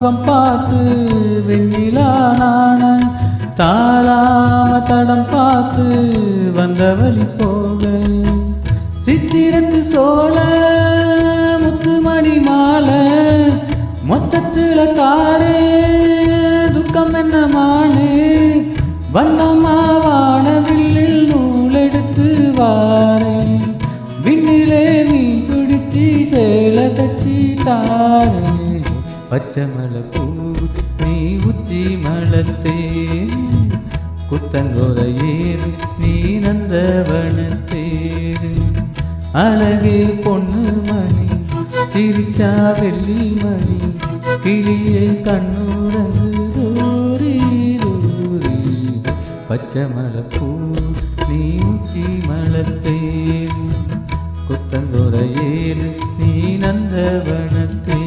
பார்த்து வெண்ணிலா நாண தாளாம தடம் பார்த்து வந்த வழி போக சித்திரத்து சோழ முத்துமணி மாலை மொத்தத்துல தாரே துக்கம் என்ன மானே வண்ணமாவான வில்லில் நூலெடுத்து வாரே விண்ணிலே மீன் பிடிச்சி சேல தச்சி தாரே பச்சை மலை பூ நீ உச்சி மலத்தே குத்தங்கோர ஏறு நீ நந்தவனத்தேரு அழகே பொண்ணு மணி சிரிச்சா வெள்ளி மணி கிளியை கண்ணுறங்கு தூரி தூரி பச்சை மலை பூ நீ உச்சி மலத்தேரு குத்தங்கோர ஏறு நீ நந்தவனத்தே